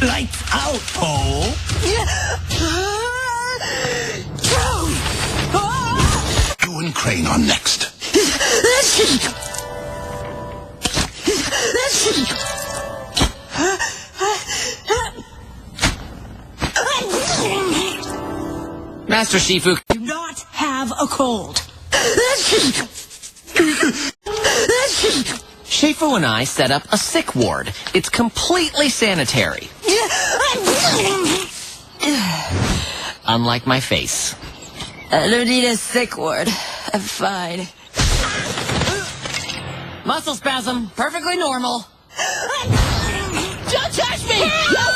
Lights out, Paul. You and Crane are next. Master Shifu, Do not have a cold. Shifu and I set up a sick ward. It's completely sanitary. Unlike my face. I don't need a sick ward. I'm fine. Muscle spasm, perfectly normal. Don't touch me!